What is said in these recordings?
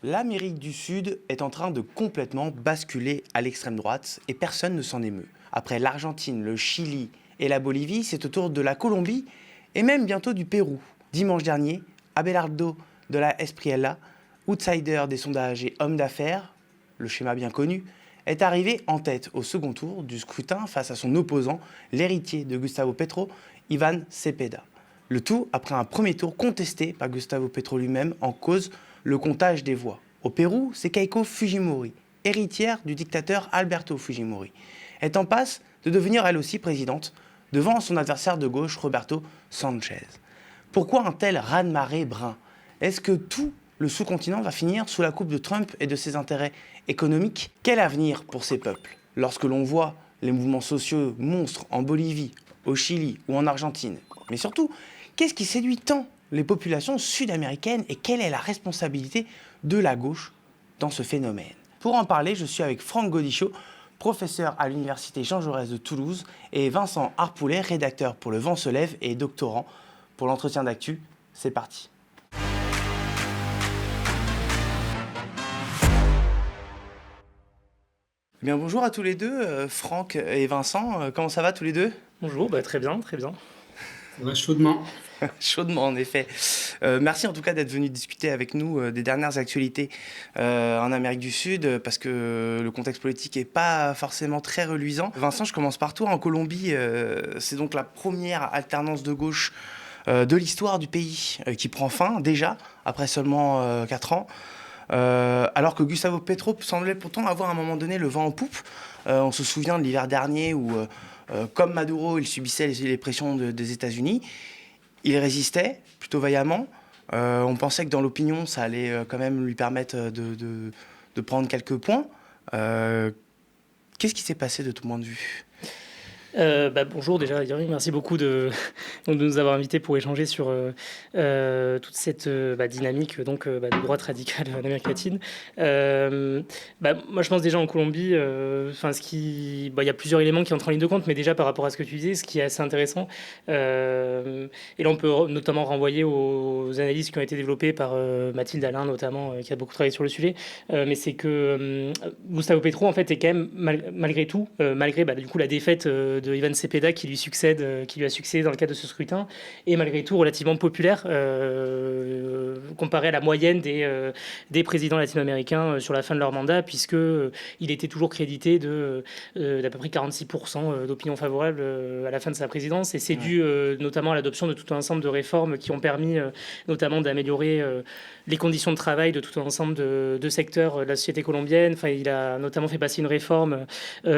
L'Amérique du Sud est en train de complètement basculer à l'extrême droite et personne ne s'en émeut. Après l'Argentine, le Chili et la Bolivie, c'est au tour de la Colombie et même bientôt du Pérou. Dimanche dernier, Abelardo de la Espriella, outsider des sondages et homme d'affaires, le schéma bien connu, est arrivé en tête au second tour du scrutin face à son opposant, l'héritier de Gustavo Petro, Iván Cepeda. Le tout après un premier tour contesté par Gustavo Petro lui-même en cause le comptage des voix. Au Pérou, c'est Keiko Fujimori, héritière du dictateur Alberto Fujimori, est en passe de devenir elle aussi présidente devant son adversaire de gauche Roberto Sanchez. Pourquoi un tel raz-de-marée brun ? Est-ce que tout le sous-continent va finir sous la coupe de Trump et de ses intérêts économiques ? Quel avenir pour ces peuples ? Lorsque l'on voit les mouvements sociaux monstres en Bolivie, au Chili ou en Argentine. Mais surtout, qu'est-ce qui séduit tant les populations sud-américaines et quelle est la responsabilité de la gauche dans ce phénomène ? Pour en parler, je suis avec Franck Godichaud, professeur à l'Université Jean Jaurès de Toulouse, et Vincent Harpoulet, rédacteur pour Le Vent se lève et doctorant pour l'entretien d'actu. C'est parti. Bien, bonjour à tous les deux, Franck et Vincent. Comment ça va tous les deux ? Bonjour, très bien, très bien. Ça va chaudement. Chaudement, en effet. Merci en tout cas d'être venu discuter avec nous des dernières actualités en Amérique du Sud, parce que le contexte politique n'est pas forcément très reluisant. Vincent, je commence par toi. En Colombie, c'est donc la première alternance de gauche de l'histoire du pays qui prend fin, déjà, après seulement 4 ans. Alors que Gustavo Petro semblait pourtant avoir à un moment donné le vent en poupe. On se souvient de l'hiver dernier où, comme Maduro, il subissait les pressions des États-Unis. Il résistait plutôt vaillamment. On pensait que dans l'opinion, ça allait quand même lui permettre de prendre quelques points. Qu'est-ce qui s'est passé de ton point de vue ? Bonjour déjà, Yuri, merci beaucoup de nous avoir invités pour échanger sur toute cette dynamique de droite radicale en Amérique latine. Moi je pense déjà en Colombie, il y a plusieurs éléments qui entrent en ligne de compte, mais déjà par rapport à ce que tu disais, ce qui est assez intéressant, et là on peut notamment renvoyer aux analyses qui ont été développées par Mathilde Alain notamment, qui a beaucoup travaillé sur le sujet, mais c'est que Gustavo Petro en fait est quand même malgré tout, malgré du coup la défaite de Iván Cepeda qui lui a succédé dans le cadre de ce scrutin, et malgré tout relativement populaire comparé à la moyenne des présidents latino-américains sur la fin de leur mandat, puisque il était toujours crédité d'à peu près 46% d'opinion favorable à la fin de sa présidence, et c'est dû notamment à l'adoption de tout un ensemble de réformes qui ont permis notamment d'améliorer les conditions de travail de tout un ensemble de secteurs de la société colombienne. Enfin, il a notamment fait passer une réforme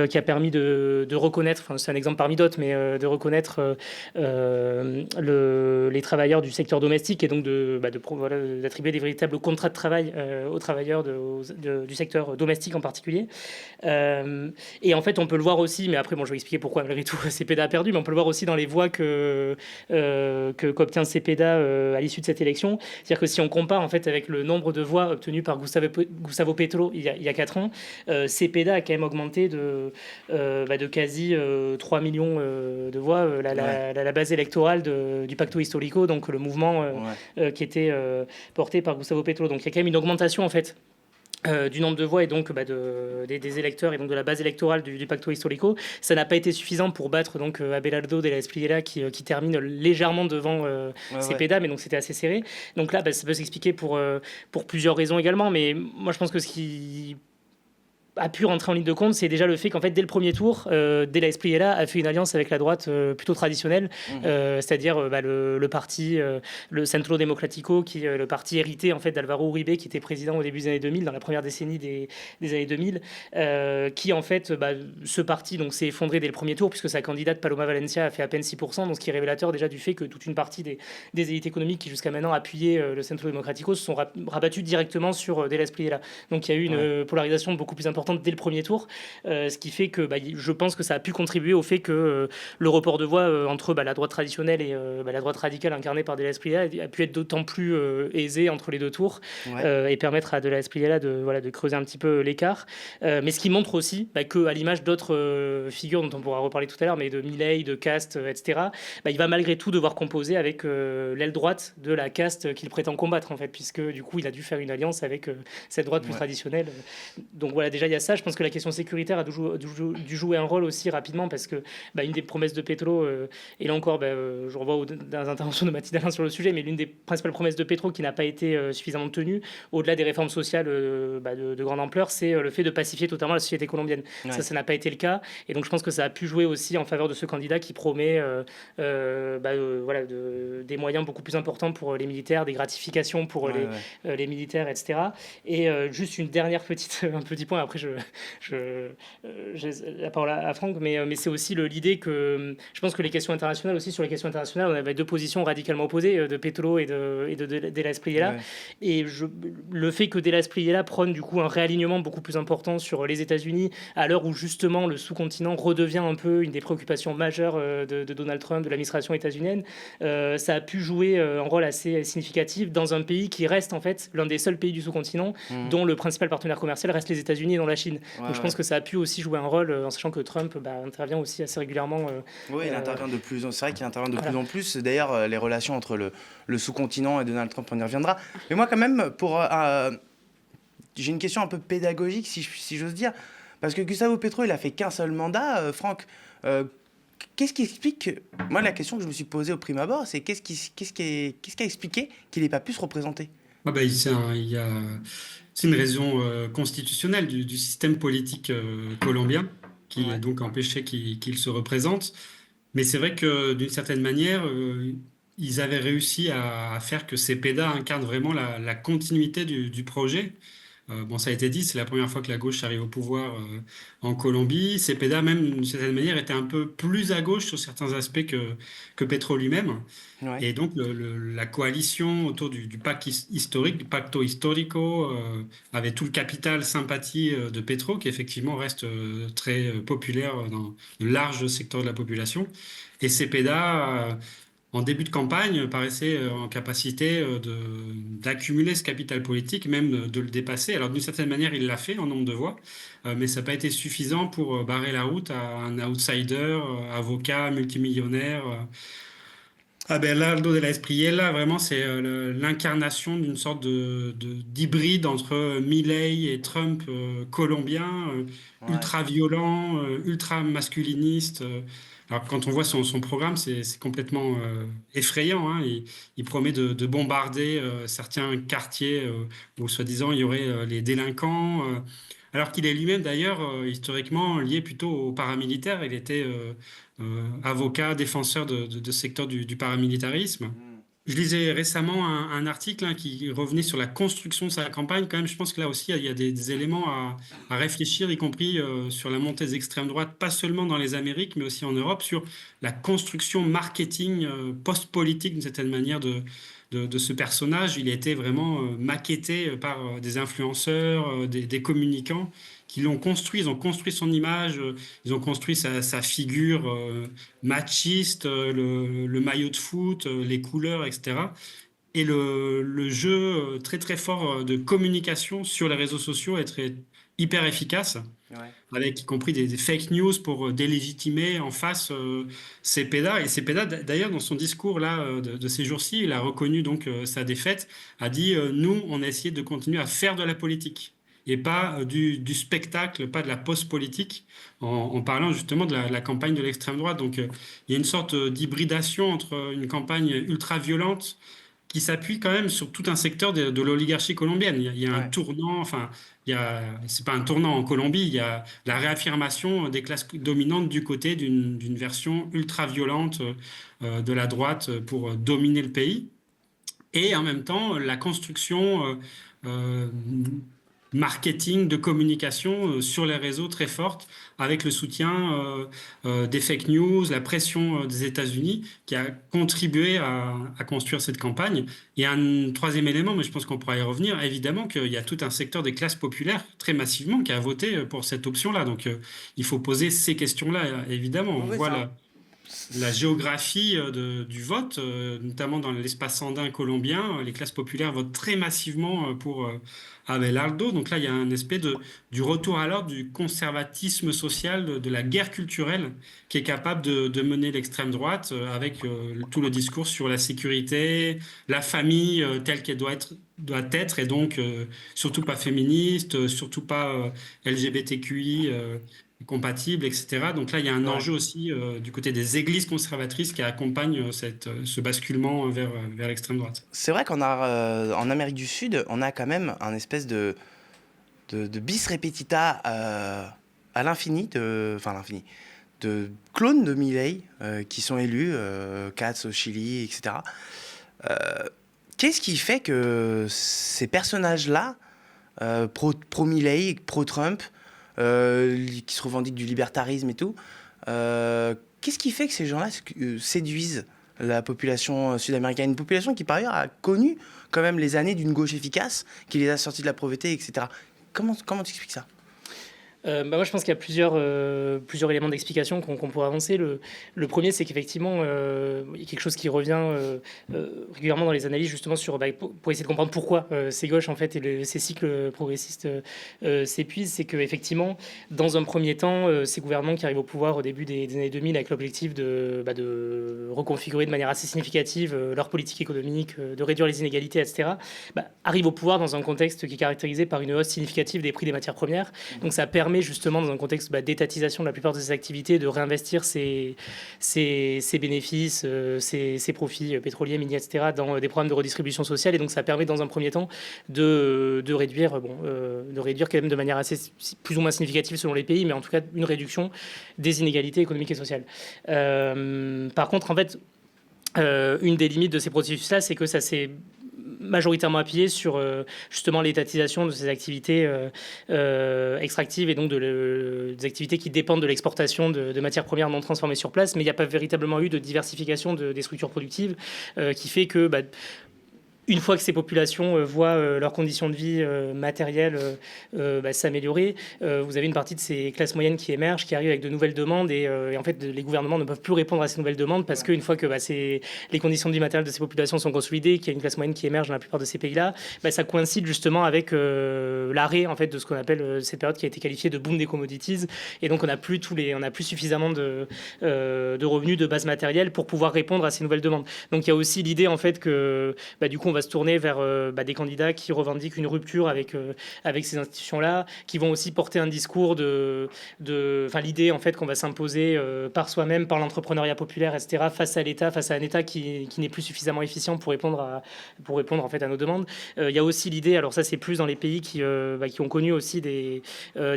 qui a permis de reconnaître, c'est un exemple parmi d'autres, mais de reconnaître les travailleurs du secteur domestique, et donc d'attribuer des véritables contrats de travail aux travailleurs du secteur domestique en particulier. Et en fait, on peut le voir aussi, mais après, je vais expliquer pourquoi malgré tout Cepeda a perdu, mais on peut le voir aussi dans les voix qu'obtient Cepeda à l'issue de cette élection. C'est-à-dire que si on compare en fait avec le nombre de voix obtenues par Gustavo Petro il y a 4 ans, Cepeda a quand même augmenté de quasi 3 millions de voix la base électorale du Pacto Histórico, donc le mouvement qui était porté par Gustavo Petro. Donc il y a quand même une augmentation en fait du nombre de voix et donc des électeurs et donc de la base électorale du Pacto Histórico. Ça n'a pas été suffisant pour battre donc Abelardo de la Espriella qui termine légèrement devant Cepeda, mais donc c'était assez serré. Donc là, ça peut s'expliquer pour plusieurs raisons également, mais moi je pense que ce qui a pu rentrer en ligne de compte, c'est déjà le fait qu'en fait, dès le premier tour, De la Espriella a fait une alliance avec la droite plutôt traditionnelle, c'est-à-dire le parti, le Centro Democrático, qui est le parti hérité en fait d'Alvaro Uribe, qui était président au début des années 2000, dans la première décennie des années 2000, qui en fait, ce parti donc s'est effondré dès le premier tour, puisque sa candidate Paloma Valencia a fait à peine 6%, donc ce qui est révélateur déjà du fait que toute une partie des élites économiques qui jusqu'à maintenant appuyaient le Centro Democrático se sont rabattues directement sur De la Espriella. Donc il y a eu une polarisation beaucoup plus importante importante dès le premier tour, ce qui fait que je pense que ça a pu contribuer au fait que le report de voix entre la droite traditionnelle et la droite radicale incarnée par De la Espriella a pu être d'autant plus aisé entre les deux tours et permettre à De la Espriella de creuser un petit peu l'écart. Mais ce qui montre aussi qu'à l'image d'autres figures dont on pourra reparler tout à l'heure, mais de Milei, de Cast, etc., il va malgré tout devoir composer avec l'aile droite de la caste qu'il prétend combattre, en fait, puisque du coup, il a dû faire une alliance avec cette droite plus traditionnelle. Donc voilà, déjà, il y a ça. Je pense que la question sécuritaire a dû jouer un rôle aussi rapidement, parce que une des promesses de Petro, et là encore, je renvoie dans les interventions de Mathilde Alain sur le sujet, mais l'une des principales promesses de Petro qui n'a pas été suffisamment tenue, au-delà des réformes sociales de grande ampleur, c'est le fait de pacifier totalement la société colombienne. Ça n'a pas été le cas. Et donc, je pense que ça a pu jouer aussi en faveur de ce candidat qui promet des moyens beaucoup plus importants pour les militaires, des gratifications pour les militaires, etc. Et juste une dernière un petit point, après j'ai la parole à Franck, mais c'est aussi l'idée que je pense que les questions internationales aussi, sur les questions internationales, on avait deux positions radicalement opposées, de Petro et de la Espriella. Et le fait que De la Espriella prône du coup un réalignement beaucoup plus important sur les États-Unis, à l'heure où justement le sous-continent redevient un peu une des préoccupations majeures de Donald Trump, de l'administration états-unienne, ça a pu jouer un rôle assez significatif dans un pays qui reste en fait l'un des seuls pays du sous-continent dont le principal partenaire commercial reste les États-Unis et non la Chine. Donc je pense que ça a pu aussi jouer un rôle, en sachant que Trump intervient aussi assez régulièrement. Oui, il intervient c'est vrai qu'il intervient de plus en plus. D'ailleurs, les relations entre le sous-continent et Donald Trump, on y reviendra. Mais moi, quand même, j'ai une question un peu pédagogique, si j'ose dire. Parce que Gustavo Petro, il a fait qu'un seul mandat. Franck, qu'est-ce qui explique... Moi, la question que je me suis posée au prime abord, c'est qu'est-ce qui a expliqué qu'il n'ait pas pu se représenter? C'est une raison constitutionnelle du système politique colombien qui a donc empêché qu'il se représente. Mais c'est vrai que d'une certaine manière, ils avaient réussi à faire que Cepeda incarne vraiment la continuité du projet. Bon, ça a été dit, c'est la première fois que la gauche arrive au pouvoir en Colombie. Cepeda, même d'une certaine manière, était un peu plus à gauche sur certains aspects que Petro lui-même. Et donc, la coalition autour du pacte historique, du Pacto Histórico, avait tout le capital sympathie de Petro, qui effectivement reste très populaire dans de larges secteurs de la population. Et Cepeda, en début de campagne, paraissait en capacité d'accumuler ce capital politique, même de le dépasser. Alors, d'une certaine manière, il l'a fait en nombre de voix, mais ça n'a pas été suffisant pour barrer la route à un outsider, avocat, multimillionnaire. Abelardo de la Espriella, vraiment, c'est l'incarnation d'une sorte d'hybride entre Milei et Trump colombien, ultra violent, ultra masculiniste. Alors, quand on voit son programme, c'est complètement effrayant, hein. Il promet de bombarder certains quartiers où, soi-disant, il y aurait les délinquants. Alors qu'il est lui-même, d'ailleurs, historiquement lié plutôt aux paramilitaires. Il était avocat, défenseur de ce secteur du paramilitarisme. Je lisais récemment un article qui revenait sur la construction de sa campagne. Quand même, je pense que là aussi, il y a des éléments à réfléchir, y compris sur la montée des extrêmes droites, pas seulement dans les Amériques, mais aussi en Europe, sur la construction marketing post-politique, d'une certaine manière, de ce personnage. Il a été vraiment maquetté par des influenceurs, des communicants qui l'ont construit. Ils ont construit son image, ils ont construit sa figure machiste, le maillot de foot, les couleurs, etc. Et le jeu très très fort de communication sur les réseaux sociaux est hyper efficace, avec y compris des fake news pour délégitimer en face Cepeda. Et Cepeda, d'ailleurs, dans son discours là de ces jours-ci, il a reconnu donc sa défaite, a dit nous, on a essayé de continuer à faire de la politique et pas du spectacle, pas de la post-politique, en parlant justement de la campagne de l'extrême droite. Donc il y a une sorte d'hybridation entre une campagne ultra-violente qui s'appuie quand même sur tout un secteur de l'oligarchie colombienne. Il y a un tournant, enfin, c'est pas un tournant en Colombie, il y a la réaffirmation des classes dominantes du côté d'une version ultra-violente de la droite pour dominer le pays. Et en même temps, la construction marketing, de communication sur les réseaux très forte, avec le soutien des fake news, la pression des États-Unis, qui a contribué à construire cette campagne. Et un troisième élément, mais je pense qu'on pourra y revenir, évidemment qu'il y a tout un secteur des classes populaires, très massivement, qui a voté pour cette option-là. Donc il faut poser ces questions-là, évidemment. On voit la géographie du vote, notamment dans l'espace andin colombien. Les classes populaires votent très massivement pour Abelardo. Donc là, il y a un aspect du retour à l'ordre, du conservatisme social, de la guerre culturelle qui est capable de mener l'extrême droite avec tout le discours sur la sécurité, la famille telle qu'elle doit être, et donc surtout pas féministe, surtout pas LGBTQI compatible, etc. Donc là, il y a un enjeu aussi du côté des églises conservatrices qui accompagnent ce basculement vers l'extrême droite. C'est vrai qu'en en Amérique du Sud, on a quand même un espèce de bis repetita à l'infini, de clones de Milei qui sont élus, Katz au Chili, etc. Qu'est-ce qui fait que ces personnages-là, pro-Milei, pro-Trump, qui se revendiquent du libertarisme et tout, qu'est-ce qui fait que ces gens-là séduisent la population sud-américaine, une population qui par ailleurs a connu quand même les années d'une gauche efficace, qui les a sortis de la pauvreté, etc. Comment tu expliques ça ? Moi, je pense qu'il y a plusieurs éléments d'explication qu'on pourrait avancer. Le premier, c'est qu'effectivement, il y a quelque chose qui revient régulièrement dans les analyses, justement, pour essayer de comprendre pourquoi ces gauches, en fait, et ces cycles progressistes s'épuisent. C'est qu'effectivement, dans un premier temps, ces gouvernements qui arrivent au pouvoir au début des années 2000 avec l'objectif de reconfigurer de manière assez significative leur politique économique, de réduire les inégalités, etc., arrivent au pouvoir dans un contexte qui est caractérisé par une hausse significative des prix des matières premières. Donc ça permet justement, dans un contexte d'étatisation de la plupart de ces activités, de réinvestir ces bénéfices, ces profits pétroliers, miniers, etc., dans des programmes de redistribution sociale. Et donc ça permet dans un premier temps de réduire quand même de manière assez plus ou moins significative selon les pays, mais en tout cas une réduction des inégalités économiques et sociales. Par contre, en fait, une des limites de ces processus-là, c'est que ça s'est majoritairement appuyé sur justement l'étatisation de ces activités extractives et donc des activités qui dépendent de l'exportation de matières premières non transformées sur place, mais il n'y a pas véritablement eu de diversification des structures productives qui fait que une fois que ces populations voient leurs conditions de vie matérielles s'améliorer, vous avez une partie de ces classes moyennes qui émergent, qui arrivent avec de nouvelles demandes et en fait les gouvernements ne peuvent plus répondre à ces nouvelles demandes parce qu'une fois que les conditions de vie matérielle de ces populations sont consolidées, qu'il y a une classe moyenne qui émerge dans la plupart de ces pays-là, ça coïncide justement avec l'arrêt en fait de ce qu'on appelle cette période qui a été qualifiée de boom des commodities, et donc on n'a plus suffisamment de revenus de base matérielle pour pouvoir répondre à ces nouvelles demandes. Donc il y a aussi l'idée en fait que du coup on va se tourner vers des candidats qui revendiquent une rupture avec ces institutions-là, qui vont aussi porter un discours l'idée en fait qu'on va s'imposer par soi-même, par l'entrepreneuriat populaire, etc., face à l'État, face à un État qui n'est plus suffisamment efficient pour répondre en fait à nos demandes. Il y a aussi l'idée, alors ça c'est plus dans les pays qui ont connu aussi des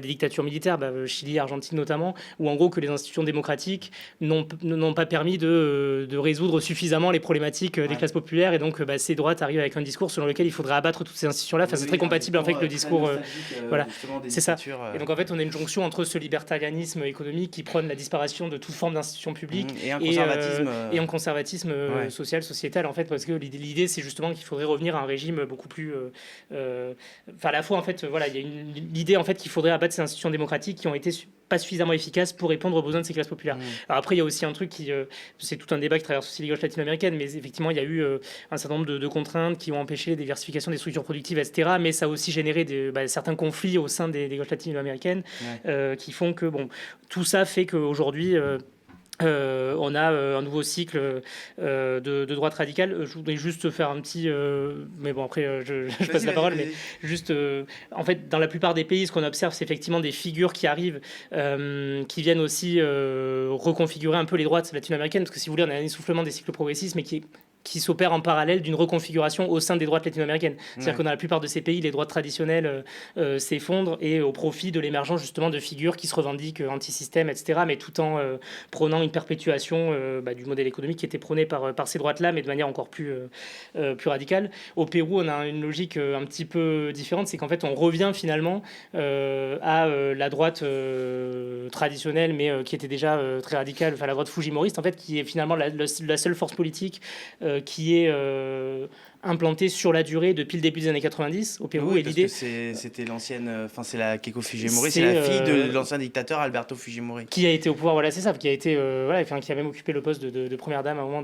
dictatures militaires, Chili, Argentine notamment, où en gros que les institutions démocratiques n'ont pas permis de résoudre suffisamment les problématiques des classes populaires, et donc ces droites arrivent avec un discours selon lequel il faudrait abattre toutes ces institutions-là. Enfin, c'est très compatible en fait avec le discours. Voilà, c'est ça. Et donc en fait, on a une jonction entre ce libertarianisme économique qui prône la disparition de toute forme d'institution publique et un conservatisme, social, sociétal en fait, parce que l'idée c'est justement qu'il faudrait revenir à un régime beaucoup plus. À la fois en fait, voilà, il y a l'idée en fait qu'il faudrait abattre ces institutions démocratiques qui ont été pas suffisamment efficaces pour répondre aux besoins de ces classes populaires. Alors après, il y a aussi un truc c'est tout un débat qui traverse aussi les gauches latino-américaines, mais effectivement, il y a eu un certain nombre de contraintes qui ont empêché la diversification des structures productives, etc. Mais ça a aussi généré certains conflits au sein des gauches latino-américaines qui font que tout ça fait qu'aujourd'hui on a un nouveau cycle de droite radicale. Je voudrais juste faire un petit... mais bon, après, je passe la parole. Mais juste, en fait, dans la plupart des pays, ce qu'on observe, c'est effectivement des figures qui arrivent, qui viennent aussi reconfigurer un peu les droites latino-américaines. Parce que si vous voulez, on a un essoufflement des cycles progressistes, mais qui est qui s'opère en parallèle d'une reconfiguration au sein des droites latino-américaines. C'est-à-dire Ouais. que dans la plupart de ces pays, les droites traditionnelles s'effondrent et au profit de l'émergence justement de figures qui se revendiquent anti-système, etc., mais tout en prônant une perpétuation du modèle économique qui était prôné par ces droites-là, mais de manière encore plus radicale. Au Pérou, on a une logique un petit peu différente, c'est qu'en fait, on revient finalement à la droite traditionnelle, mais qui était déjà très radicale, enfin la droite fujimoriste, en fait, qui est finalement la seule force politique qui est implantée sur la durée depuis le début des années 90 au Pérou. Oui, Et parce l'idée, que c'est l'ancienne, enfin c'est la Keiko Fujimori, c'est c'est la fille de l'ancien dictateur Alberto Fujimori. qui a été au pouvoir, voilà, c'est ça, qui a été, voilà, enfin, qui a même occupé le poste de première dame à un moment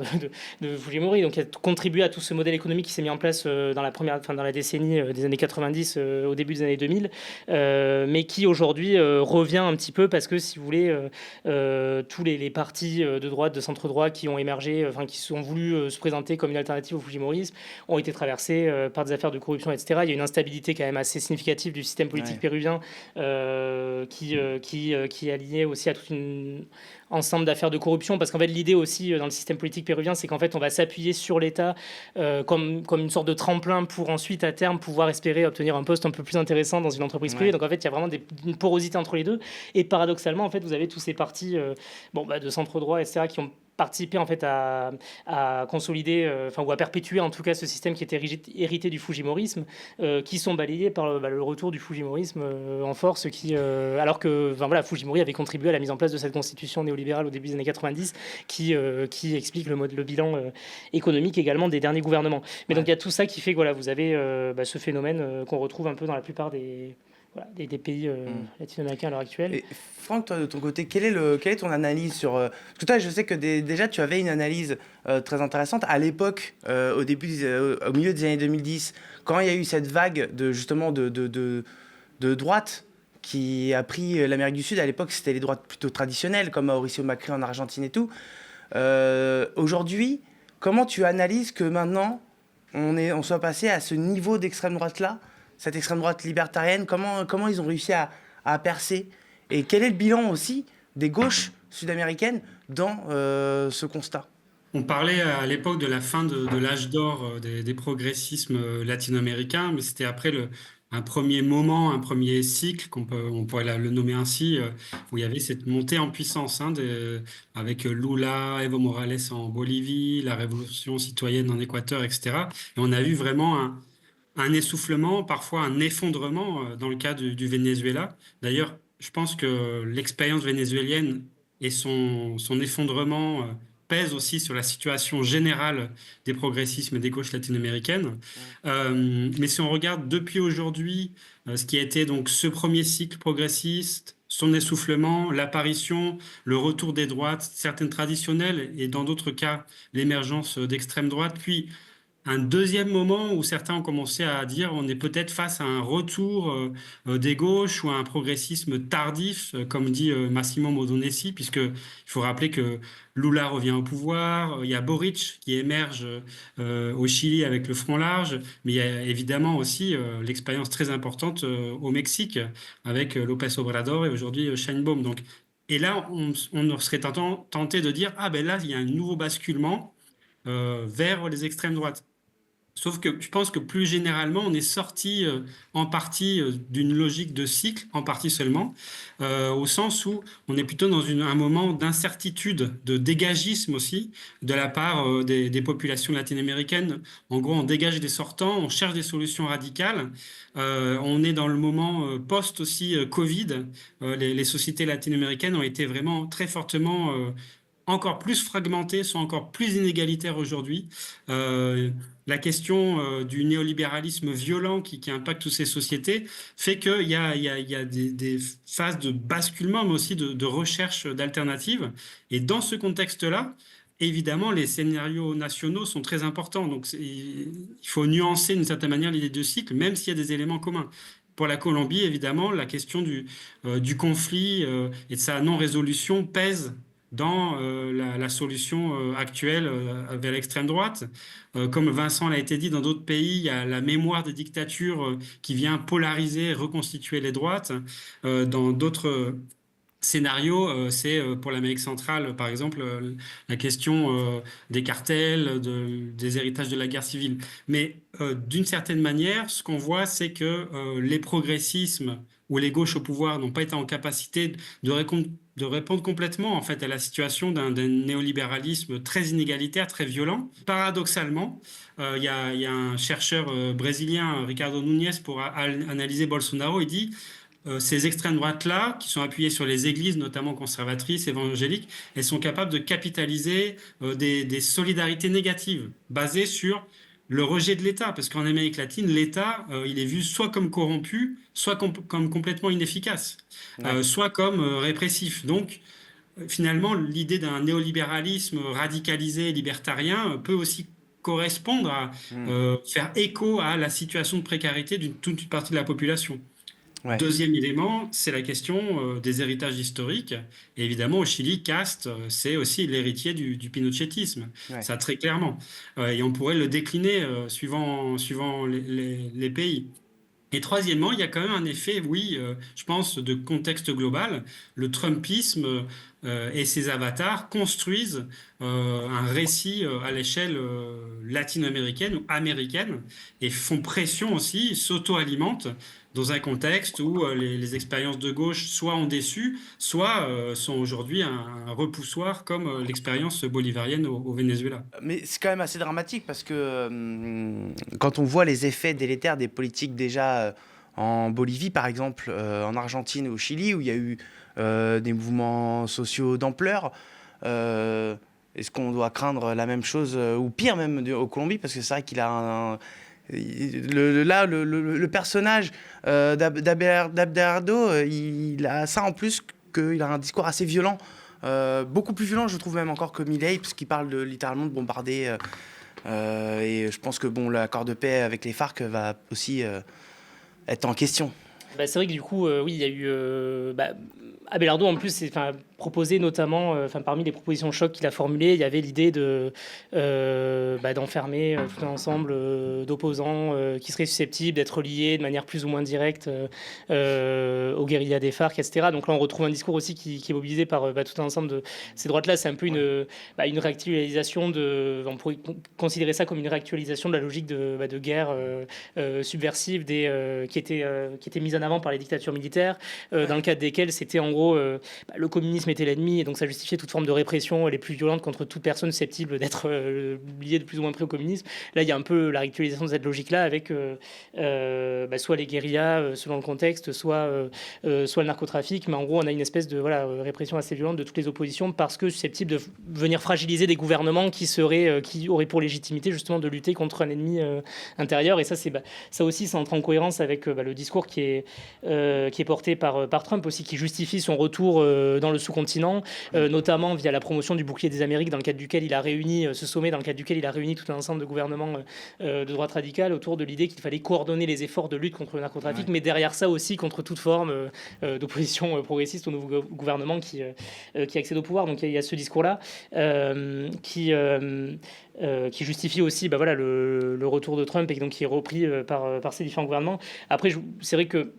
de Fujimori, donc qui a contribué à tout ce modèle économique qui s'est mis en place dans la décennie des années 90, au début des années 2000, mais qui aujourd'hui revient un petit peu parce que, si vous voulez, tous les partis de droite, de centre-droit qui ont émergé, enfin qui ont voulu se présenter comme une alternative au Fujimorisme, ont été traversés par des affaires de corruption, etc. Il y a une instabilité quand même assez significative du système politique Ouais. péruvien qui est liée aussi à tout un ensemble d'affaires de corruption, parce qu'en fait l'idée aussi dans le système politique péruvien, c'est qu'en fait on va s'appuyer sur l'État comme une sorte de tremplin pour ensuite à terme pouvoir espérer obtenir un poste un peu plus intéressant dans une entreprise privée. Ouais. Donc en fait il y a vraiment une porosité entre les deux, et paradoxalement en fait vous avez tous ces partis de centre droit, etc., qui ont participé en fait à consolider, ou à perpétuer en tout cas ce système qui était hérité du Fujimorisme, qui sont balayés par le retour du Fujimorisme en force, alors que Fujimori avait contribué à la mise en place de cette constitution néolibérale au début des années 90 qui explique le bilan économique également des derniers gouvernements. Mais donc il y a tout ça qui fait que vous avez ce phénomène qu'on retrouve un peu dans la plupart des pays latino-américains à l'heure actuelle. Et Franck, toi de ton côté, quelle est ton analyse sur... Parce que toi, je sais que déjà, tu avais une analyse très intéressante à l'époque, au milieu des années 2010, quand il y a eu cette vague justement de droite qui a pris l'Amérique du Sud. À l'époque, c'était les droites plutôt traditionnelles, comme Mauricio Macri en Argentine et tout. Aujourd'hui, comment tu analyses que maintenant, on soit passé à ce niveau d'extrême droite-là, cette extrême droite libertarienne, comment ils ont réussi à percer? Et quel est le bilan aussi des gauches sud-américaines dans ce constat? On parlait à l'époque de la fin de l'âge d'or des progressismes latino-américains, mais c'était après un premier moment, un premier cycle, on pourrait le nommer ainsi, où il y avait cette montée en puissance avec Lula, Evo Morales en Bolivie, la révolution citoyenne en Équateur, etc. Et on a vu vraiment un essoufflement, parfois un effondrement dans le cas du Venezuela. D'ailleurs, je pense que l'expérience vénézuélienne et son effondrement pèse aussi sur la situation générale des progressismes et des gauches latino-américaines. Mais si on regarde depuis aujourd'hui ce qui a été donc ce premier cycle progressiste, son essoufflement, l'apparition, le retour des droites, certaines traditionnelles, et dans d'autres cas, l'émergence d'extrême droite, puis un deuxième moment où certains ont commencé à dire on est peut-être face à un retour des gauches ou à un progressisme tardif, comme dit Massimo Modenesi, puisqu'il faut rappeler que Lula revient au pouvoir, il y a Boric qui émerge au Chili avec le Front Large, mais il y a évidemment aussi l'expérience très importante au Mexique avec López Obrador et aujourd'hui Sheinbaum. Donc, et là, on serait tenté de dire ah ben là, il y a un nouveau basculement vers les extrêmes droites. Sauf que je pense que plus généralement, on est sorti en partie d'une logique de cycle, en partie seulement, au sens où on est plutôt dans un moment d'incertitude, de dégagisme aussi, de la part des populations latino-américaines. En gros, on dégage des sortants, on cherche des solutions radicales. On est dans le moment post aussi Covid. Les sociétés latino-américaines ont été vraiment très fortement encore plus fragmentées, sont encore plus inégalitaires aujourd'hui. La question du néolibéralisme violent qui impacte toutes ces sociétés fait qu'il y a des phases de basculement, mais aussi de recherche d'alternatives. Et dans ce contexte-là, évidemment, les scénarios nationaux sont très importants. Donc, il faut nuancer d'une certaine manière l'idée de cycle, même s'il y a des éléments communs. Pour la Colombie, évidemment, la question du conflit et de sa non-résolution pèse dans la solution actuelle vers l'extrême droite. Comme Vincent l'a été dit, dans d'autres pays, il y a la mémoire des dictatures qui vient polariser, reconstituer les droites. Dans d'autres scénario, c'est pour l'Amérique centrale, par exemple, la question des cartels, des héritages de la guerre civile. Mais d'une certaine manière, ce qu'on voit, c'est que les progressismes ou les gauches au pouvoir n'ont pas été en capacité de répondre complètement en fait à la situation d'un néolibéralisme très inégalitaire, très violent. Paradoxalement, il y a un chercheur brésilien, Ricardo Nunes, pour analyser Bolsonaro, il dit ces extrêmes droites-là, qui sont appuyées sur les églises, notamment conservatrices, évangéliques, elles sont capables de capitaliser des solidarités négatives, basées sur le rejet de l'État. Parce qu'en Amérique latine, l'État, il est vu soit comme corrompu, soit comme complètement inefficace, Ouais. soit comme répressif. Donc, finalement, l'idée d'un néolibéralisme radicalisé, libertarien, peut aussi correspondre à Mm. faire écho à la situation de précarité d'une toute une partie de la population. Ouais. Deuxième élément, c'est la question des héritages historiques. Et évidemment, au Chili, Cast, c'est aussi l'héritier du pinochétisme, Ouais. ça très clairement. Et on pourrait le décliner suivant les pays. Et troisièmement, il y a quand même un effet, oui, je pense, de contexte global. Le Trumpisme et ses avatars construisent un récit à l'échelle latino-américaine ou américaine et font pression aussi, s'auto-alimentent dans un contexte où les expériences de gauche soit ont déçu, soit sont aujourd'hui un repoussoir comme l'expérience bolivarienne au Venezuela. Mais c'est quand même assez dramatique parce que quand on voit les effets délétères des politiques déjà en Bolivie, par exemple, en Argentine, au Chili, où il y a eu des mouvements sociaux d'ampleur, est-ce qu'on doit craindre la même chose, ou pire même, au Colombie? Parce que c'est vrai qu'il a le personnage d'Abelardo, il a ça en plus qu'il a un discours assez violent. Beaucoup plus violent, je trouve même encore que Milei, parce qu'il parle littéralement de bombarder. Et je pense que bon, l'accord de paix avec les FARC va aussi être en question. Bah, c'est vrai que du coup, oui, il y a eu Abelardo en plus, proposé notamment, parmi les propositions choc qu'il a formulées, il y avait l'idée d'enfermer tout un ensemble d'opposants qui seraient susceptibles d'être liés de manière plus ou moins directe aux guérillas des FARC, etc. Donc là, on retrouve un discours aussi qui est mobilisé par tout un ensemble de ces droites-là. C'est un peu une réactualisation on pourrait considérer ça comme une réactualisation de la logique de guerre subversive qui était mise en avant par les dictatures militaires, dans le cadre desquelles c'était en gros le communisme était l'ennemi et donc ça justifiait toute forme de répression les plus violentes contre toute personne susceptible d'être liée de plus ou moins près au communisme. Là, il y a un peu la réactualisation de cette logique-là avec soit les guérillas selon le contexte, soit le narcotrafic, mais en gros, on a une espèce de répression assez violente de toutes les oppositions parce que susceptible de venir fragiliser des gouvernements qui auraient pour légitimité justement de lutter contre un ennemi intérieur. Et ça, ça aussi, ça entre en cohérence avec le discours qui est porté par Trump aussi, qui justifie son retour dans le sous-continent, notamment via la promotion du bouclier des Amériques, dans le cadre duquel il a réuni ce sommet, dans le cadre duquel il a réuni tout un ensemble de gouvernements de droite radicale autour de l'idée qu'il fallait coordonner les efforts de lutte contre le narcotrafic, mais derrière ça aussi contre toute forme d'opposition progressiste au nouveau gouvernement qui accède au pouvoir. Donc il y a ce discours-là qui justifie aussi le retour de Trump et donc qui est repris par ces différents gouvernements. Après, c'est vrai que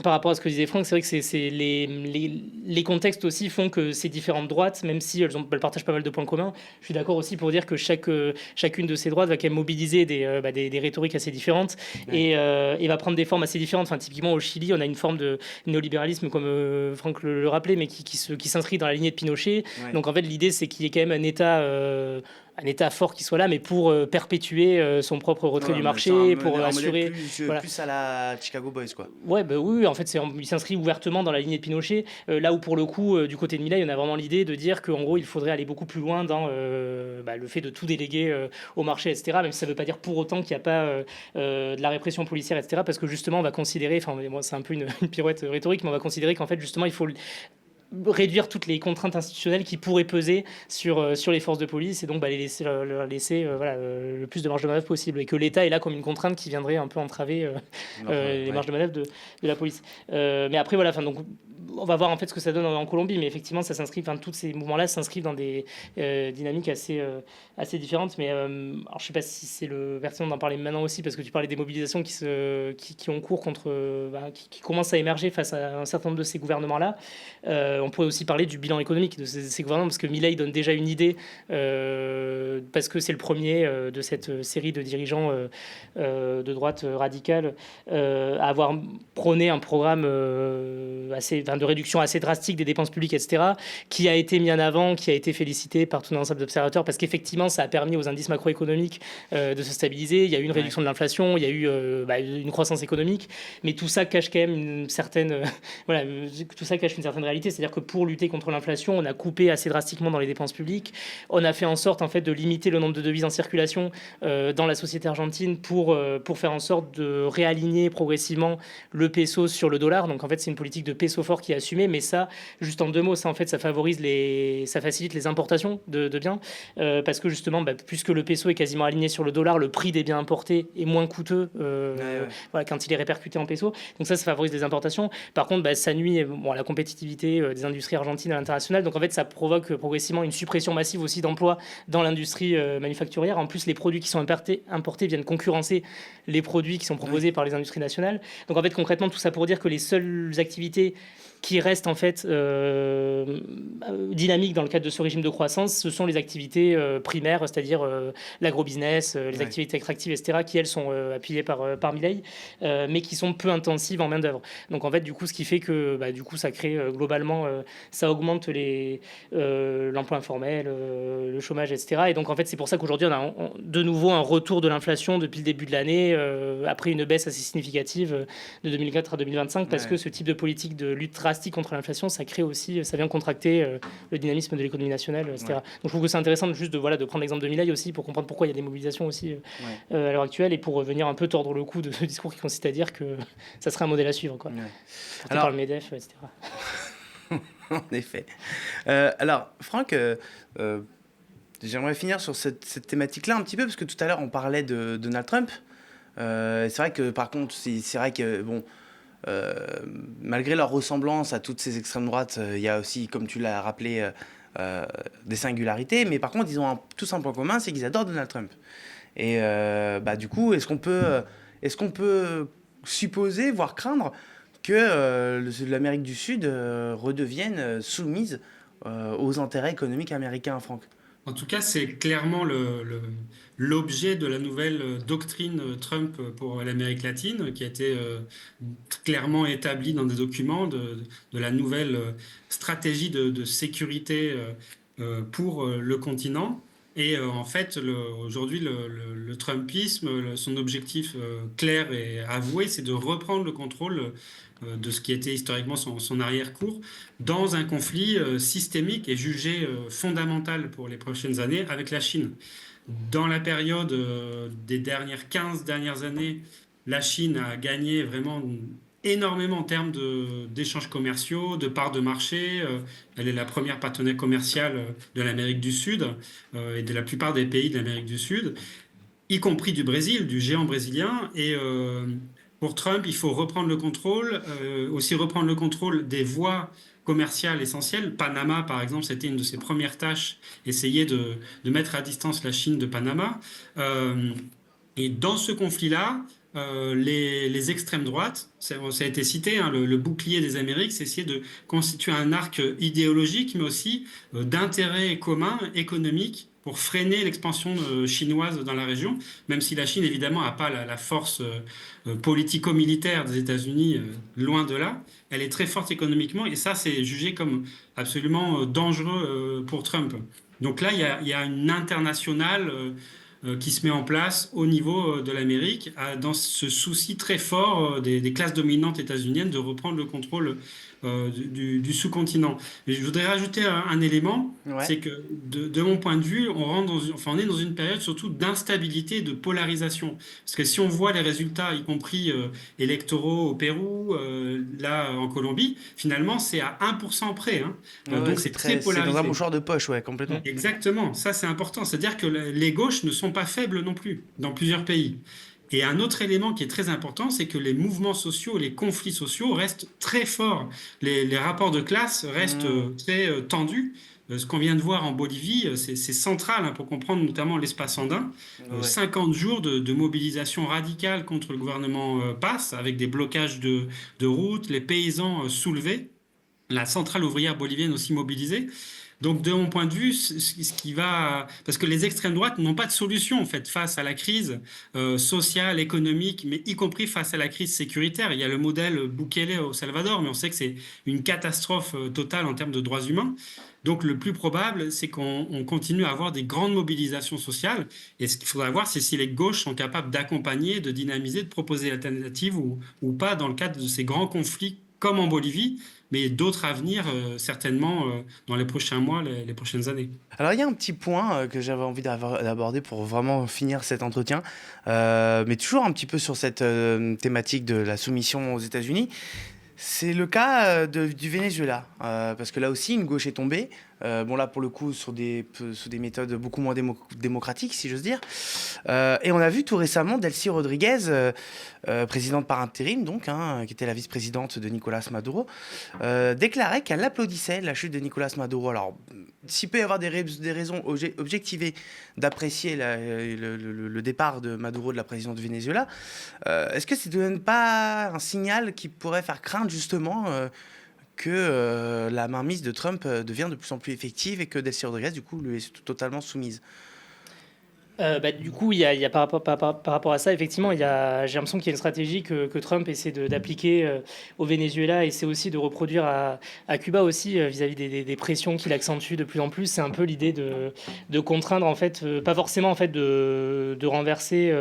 par rapport à ce que disait Franck, c'est vrai que les contextes aussi font que ces différentes droites, même si elles partagent pas mal de points communs, je suis d'accord aussi pour dire que chacune de ces droites va quand même mobiliser des rhétoriques assez différentes et va prendre des formes assez différentes. Typiquement au Chili, on a une forme de néolibéralisme, comme Franck le rappelait, mais qui s'inscrit dans la lignée de Pinochet. Ouais. Donc en fait, l'idée, c'est qu'il y ait quand même un État fort qui soit là, mais pour perpétuer son propre retrait du marché, pour assurer... Plus à la Chicago Boys, quoi. Ouais, oui, en fait, il s'inscrit ouvertement dans la lignée de Pinochet, là où pour le coup, du côté de Milei, on a vraiment l'idée de dire qu'en gros, il faudrait aller beaucoup plus loin dans le fait de tout déléguer au marché, etc., même si ça ne veut pas dire pour autant qu'il n'y a pas de la répression policière, etc., parce que justement, on va considérer, c'est un peu une pirouette rhétorique, mais on va considérer qu'en fait, justement, il faut réduire toutes les contraintes institutionnelles qui pourraient peser sur les forces de police et donc leur laisser le plus de marge de manœuvre possible, et que l'État est là comme une contrainte qui viendrait un peu entraver les marges de manœuvre de la police. Mais après, donc on va voir en fait ce que ça donne en Colombie, mais effectivement, ça s'inscrit, tous ces mouvements-là s'inscrivent dans des dynamiques assez différentes. Mais alors, je sais pas si c'est le pertinent d'en parler maintenant aussi, parce que tu parlais des mobilisations qui ont cours qui commencent à émerger face à un certain nombre de ces gouvernements-là. On pourrait aussi parler du bilan économique de ces gouvernements, parce que Milei donne déjà une idée, parce que c'est le premier de cette série de dirigeants de droite radicale à avoir prôné un programme de réduction assez drastique des dépenses publiques, etc., qui a été mis en avant, qui a été félicité par tout un ensemble d'observateurs, parce qu'effectivement, ça a permis aux indices macroéconomiques de se stabiliser. Il y a eu une réduction de l'inflation, il y a eu une croissance économique, mais tout ça cache quand même une certaine, tout ça cache une certaine réalité, c'est-à-dire que pour lutter contre l'inflation, on a coupé assez drastiquement dans les dépenses publiques, on a fait en sorte en fait de limiter le nombre de devises en circulation dans la société argentine pour faire en sorte de réaligner progressivement le peso sur le dollar. Donc en fait, c'est une politique de peso fort qui est assumée, mais ça, juste en deux mots, ça en fait, ça facilite les importations de biens, parce que justement, puisque le peso est quasiment aligné sur le dollar, le prix des biens importés est moins coûteux quand il est répercuté en peso. Donc ça favorise les importations. Par contre, ça nuit à la compétitivité des industries argentines à l'international. Donc en fait, ça provoque progressivement une suppression massive aussi d'emplois dans l'industrie manufacturière. En plus, les produits qui sont importés viennent concurrencer les produits qui sont proposés par les industries nationales. Donc en fait, concrètement, tout ça pour dire que les seules activités qui restent en fait dynamiques dans le cadre de ce régime de croissance, ce sont les activités primaires, c'est-à-dire l'agrobusiness, les activités extractives, etc., qui elles sont appuyées par Milei, mais qui sont peu intensives en main d'œuvre. Donc en fait, du coup, ce qui fait que ça crée globalement, ça augmente l'emploi informel, le chômage, etc. Et donc en fait, c'est pour ça qu'aujourd'hui, on a de nouveau un retour de l'inflation depuis le début de l'année, après une baisse assez significative de 2004 à 2025, parce que ce type de politique de lutte drastique contre l'inflation, ça vient contracter le dynamisme de l'économie nationale, etc. Donc je trouve que c'est intéressant juste de prendre l'exemple de Milei aussi pour comprendre pourquoi il y a des mobilisations aussi à l'heure actuelle, et pour venir un peu tordre le cou de ce discours qui consiste à dire que ça serait un modèle à suivre, quoi. Alors, par le MEDEF, etc. En effet. Alors, Franck, j'aimerais finir sur cette thématique-là un petit peu, parce que tout à l'heure, on parlait de Donald Trump. C'est vrai que, par contre, c'est vrai que, malgré leur ressemblance à toutes ces extrêmes droites, il y a aussi, comme tu l'as rappelé, des singularités. Mais par contre, ils ont tous un point commun, c'est qu'ils adorent Donald Trump. Et du coup, est-ce qu'on peut supposer, voire craindre, que l'Amérique du Sud redevienne soumise aux intérêts économiques américains, Franck? En tout cas, c'est clairement l'objet de la nouvelle doctrine Trump pour l'Amérique latine, qui a été clairement établie dans des documents de la nouvelle stratégie de sécurité pour le continent. Et en fait, aujourd'hui, le Trumpisme, son objectif clair et avoué, c'est de reprendre le contrôle de ce qui était historiquement son arrière-cour dans un conflit systémique et jugé fondamental pour les prochaines années avec la Chine. Dans la période des 15 dernières années, la Chine a gagné vraiment énormément en termes d'échanges commerciaux, de parts de marché. Elle est la première partenaire commerciale de l'Amérique du Sud et de la plupart des pays de l'Amérique du Sud, y compris du Brésil, du géant brésilien. Et pour Trump, il faut reprendre le contrôle, aussi reprendre le contrôle des voies commerciales essentielles. Panama, par exemple, c'était une de ses premières tâches, essayer de mettre à distance la Chine de Panama. Et dans ce conflit-là, les extrêmes droites, ça a été cité, le bouclier des Amériques, c'est essayer de constituer un arc idéologique, mais aussi d'intérêts communs économiques pour freiner l'expansion chinoise dans la région, même si la Chine, évidemment, n'a pas la force politico-militaire des États-Unis, loin de là. Elle est très forte économiquement, et ça, c'est jugé comme absolument dangereux pour Trump. Donc là, il y a une internationale qui se met en place au niveau de l'Amérique, dans ce souci très fort des classes dominantes états-uniennes de reprendre le contrôle du sous-continent. Mais je voudrais rajouter un élément, c'est que de mon point de vue, on est dans une période surtout d'instabilité, de polarisation. Parce que si on voit les résultats, y compris électoraux au Pérou, là en Colombie, finalement c'est à 1% près. Donc c'est très polarisé. C'est dans un mouchoir de poche, complètement. Exactement, ça c'est important. C'est-à-dire que les gauches ne sont pas faibles non plus dans plusieurs pays. Et un autre élément qui est très important, c'est que les mouvements sociaux, les conflits sociaux restent très forts. Les rapports de classe restent très tendus. Ce qu'on vient de voir en Bolivie, c'est central pour comprendre notamment l'espace andin. 50 jours de mobilisation radicale contre le gouvernement Paz, avec des blocages de routes, les paysans soulevés. la centrale ouvrière bolivienne aussi mobilisée. Donc, de mon point de vue, ce qui va... Parce que les extrêmes droites n'ont pas de solution, en fait, face à la crise sociale, économique, mais y compris face à la crise sécuritaire. Il y a le modèle Bukele au Salvador, mais on sait que c'est une catastrophe totale en termes de droits humains. Donc, le plus probable, c'est qu'on continue à avoir des grandes mobilisations sociales. Et ce qu'il faudra voir, c'est si les gauches sont capables d'accompagner, de dynamiser, de proposer l'alternative ou pas dans le cadre de ces grands conflits, comme en Bolivie, mais d'autres à venir, certainement, dans les prochains mois, les prochaines années. Alors il y a un petit point que j'avais envie d'aborder pour vraiment finir cet entretien, mais toujours un petit peu sur cette thématique de la soumission aux États-Unis. C'est le cas du Venezuela, parce que là aussi une gauche est tombée. Bon là pour le coup sous des méthodes beaucoup moins démocratiques si j'ose dire. Et on a vu tout récemment Delcy Rodriguez, présidente par intérim donc, qui était la vice-présidente de Nicolás Maduro, déclarer qu'elle applaudissait la chute de Nicolás Maduro. Alors s'il peut y avoir des raisons objectivées d'apprécier le départ de Maduro de la présidence du Venezuela, est-ce que ça ne donne pas un signal qui pourrait faire craindre justement que la mainmise de Trump devient de plus en plus effective et que Delcy Rodriguez, du coup, lui est totalement soumise? Du coup, par rapport à ça, effectivement, j'ai l'impression qu'il y a une stratégie que Trump essaie d'appliquer au Venezuela, et c'est aussi de reproduire à Cuba aussi vis-à-vis des pressions qu'il accentue de plus en plus. C'est un peu l'idée de contraindre, en fait, pas forcément en fait, de renverser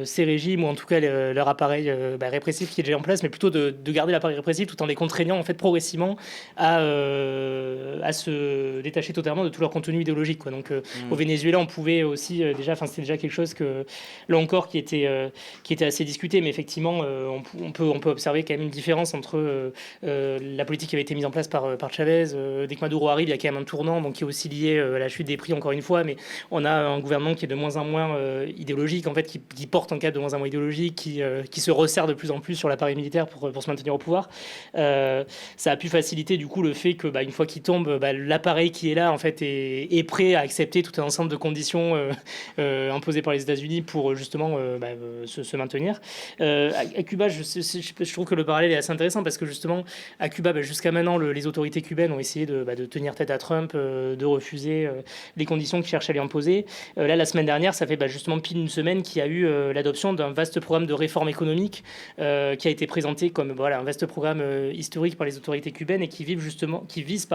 ces régimes, ou en tout cas leur appareil répressif qui est déjà en place, mais plutôt de garder l'appareil répressif tout en les contraignant en fait, progressivement à se détacher totalement de tout leur contenu idéologique, quoi. Donc au Venezuela, on pouvait aussi c'était déjà quelque chose que, là encore, qui était assez discuté, mais effectivement, on peut observer quand même une différence entre la politique qui avait été mise en place par Chavez. Dès que Maduro arrive, il y a quand même un tournant, donc qui est aussi lié à la chute des prix, encore une fois, mais on a un gouvernement qui est de moins en moins idéologique, en fait, qui porte un cadre de moins en moins idéologique, qui se resserre de plus en plus sur l'appareil militaire pour se maintenir au pouvoir. Ça a pu faciliter du coup le fait que une fois qu'il tombe, l'appareil qui est là en fait est prêt à accepter tout un ensemble de conditions imposées par les États-Unis pour justement se maintenir. À Cuba, je trouve que le parallèle est assez intéressant, parce que justement à Cuba, jusqu'à maintenant, les autorités cubaines ont essayé de tenir tête à Trump, de refuser les conditions qu'il cherche à lui imposer. Là, la semaine dernière, ça fait justement pile une semaine qu'il y a eu l'adoption d'un vaste programme de réforme économique qui a été présenté comme un vaste programme historique par les autorités cubaines, et qui vise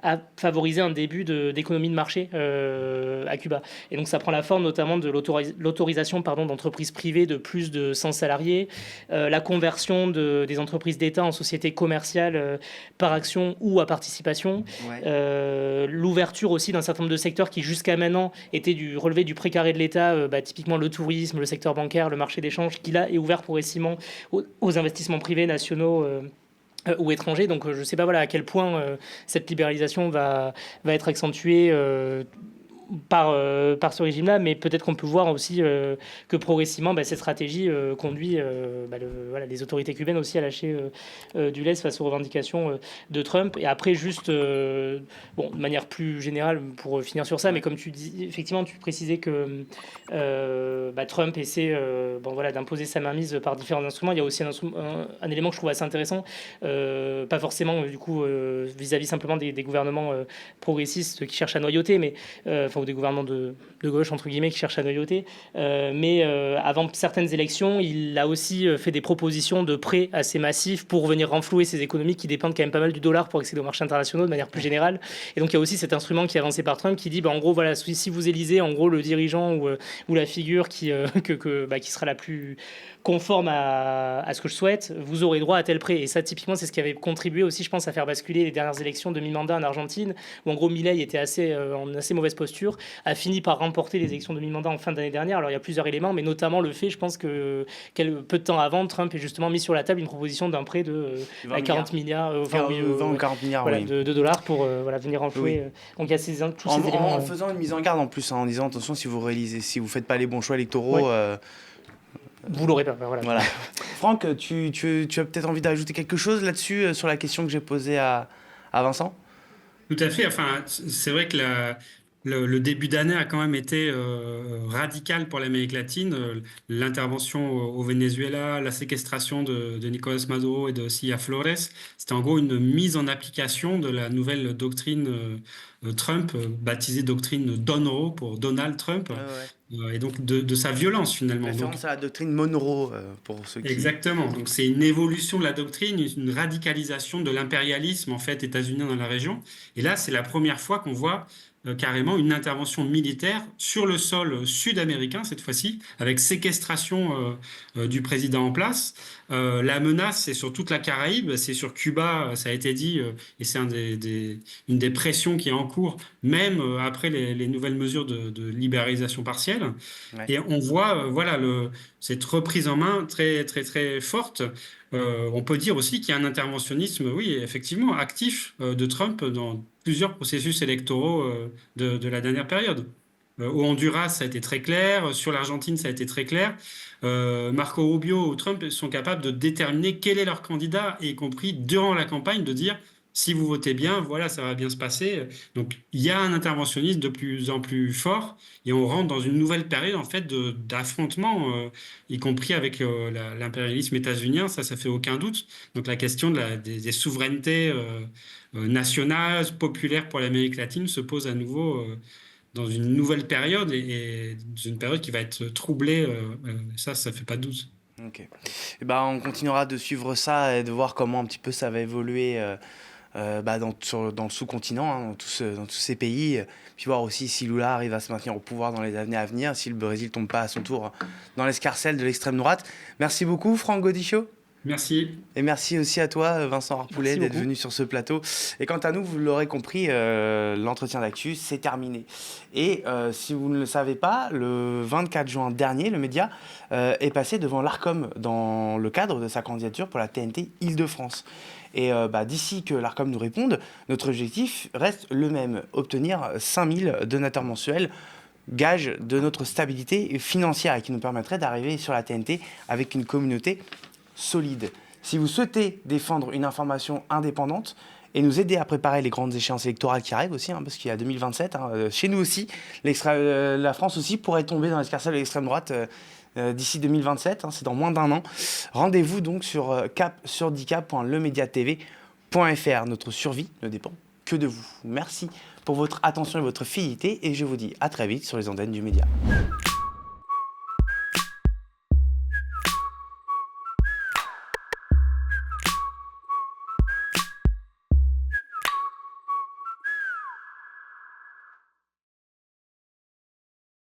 à favoriser un début d'économie de marché à Cuba. Et donc ça prend la forme notamment de l'autorisation d'entreprises privées de plus de 100 salariés, la conversion des entreprises d'État en sociétés commerciales par action ou à participation, l'ouverture aussi d'un certain nombre de secteurs qui jusqu'à maintenant étaient relevés du précaré de l'État, typiquement le tourisme, le secteur bancaire, le marché d'échange, qui là est ouvert progressivement aux investissements privés nationaux ou étrangers. Donc je ne sais pas à quel point cette libéralisation va être accentuée par ce régime-là, mais peut-être qu'on peut voir aussi que progressivement cette stratégie conduit les autorités cubaines aussi à lâcher du lest face aux revendications de Trump. Et après, juste de manière plus générale, pour finir sur ça, mais comme tu dis, effectivement, tu précisais que Trump essaie d'imposer sa mainmise par différents instruments. Il y a aussi un élément que je trouve assez intéressant, pas forcément du coup vis-à-vis simplement des gouvernements progressistes qui cherchent à noyauter, mais ou des gouvernements de gauche, entre guillemets, qui cherchent à noyauter. Mais avant certaines élections, il a aussi fait des propositions de prêts assez massifs pour venir renflouer ces économies qui dépendent quand même pas mal du dollar pour accéder aux marchés internationaux de manière plus générale. Et donc, il y a aussi cet instrument qui est avancé par Trump qui dit, en gros, si vous élisez, en gros, le dirigeant ou la figure qui sera la plus conforme à ce que je souhaite, vous aurez droit à tel prêt. Et ça, typiquement, c'est ce qui avait contribué aussi, je pense, à faire basculer les dernières élections de mi-mandat en Argentine, où en gros, Milei était en assez mauvaise posture, a fini par remporter les élections de mi-mandat en fin d'année dernière. Alors, il y a plusieurs éléments, mais notamment le fait, je pense, que peu de temps avant, Trump ait justement mis sur la table une proposition d'un prêt de 40 milliards, 20 ou 40 milliards de dollars pour venir renflouer. Donc, il y a tous ces éléments. En faisant une mise en garde en plus, en disant attention, si vous faites pas les bons choix électoraux. Vous l'aurez pas. Voilà. Franck, tu as peut-être envie d'ajouter quelque chose là-dessus, sur la question que j'ai posée à Vincent? Tout à fait. Enfin, c'est vrai que Le début d'année a quand même été radical pour l'Amérique latine. L'intervention au Venezuela, la séquestration de Nicolás Maduro et de Cilia Flores, c'était en gros une mise en application de la nouvelle doctrine Trump, baptisée doctrine Donro pour Donald Trump, Ouais, ouais. et donc de sa violence finalement. Donc, Référence à la doctrine Monroe, pour ceux qui... exactement. Donc c'est une évolution de la doctrine, une radicalisation de l'impérialisme en fait états-unien dans la région. Et là, c'est la première fois qu'on voit carrément une intervention militaire sur le sol sud-américain cette fois-ci, avec séquestration du président en place. La menace, c'est sur toute la Caraïbe, c'est sur Cuba, ça a été dit, et c'est une des pressions qui est en cours, même après les nouvelles mesures de libéralisation partielle. Ouais. Et on voit, voilà, cette reprise en main très, très, très forte. On peut dire aussi qu'il y a un interventionnisme, oui, effectivement, actif de Trump dans plusieurs processus électoraux de la dernière période. Au Honduras, ça a été très clair. Sur l'Argentine, ça a été très clair. Marco Rubio ou Trump sont capables de déterminer quel est leur candidat, y compris durant la campagne, de dire si vous votez bien, voilà, ça va bien se passer. Donc, il y a un interventionnisme de plus en plus fort et on rentre dans une nouvelle période en fait d'affrontement, y compris avec l'impérialisme états-unien. Ça fait aucun doute. Donc, la question des souverainetés nationales, populaires pour l'Amérique latine se pose à nouveau. Dans une nouvelle période et dans une période qui va être troublée, ça fait pas de doute. Ok. Et ben, on continuera de suivre ça et de voir comment un petit peu ça va évoluer dans le sous-continent, hein, dans tous ces pays. Puis voir aussi si Lula arrive à se maintenir au pouvoir dans les années à venir, si le Brésil tombe pas à son tour dans l'escarcelle de l'extrême droite. Merci beaucoup, Franck Godichaud. Merci. Et merci aussi à toi, Vincent Harpoulet, Merci d'être beaucoup. venu sur ce plateau. Et quant à nous, vous l'aurez compris, l'entretien d'actu, c'est terminé. Et si vous ne le savez pas, le 24 juin dernier, le média est passé devant l'Arcom dans le cadre de sa candidature pour la TNT Île-de-France. Et d'ici que l'Arcom nous réponde, notre objectif reste le même, obtenir 5000 donateurs mensuels, gage de notre stabilité financière et qui nous permettrait d'arriver sur la TNT avec une communauté solide. Si vous souhaitez défendre une information indépendante et nous aider à préparer les grandes échéances électorales qui arrivent aussi, parce qu'il y a 2027, chez nous aussi, la France aussi pourrait tomber dans l'escarcelle de l'extrême droite d'ici 2027, c'est dans moins d'un an. Rendez-vous donc sur cap-sur-handicap.lemediatv.fr. Notre survie ne dépend que de vous. Merci pour votre attention et votre fidélité et je vous dis à très vite sur les antennes du média.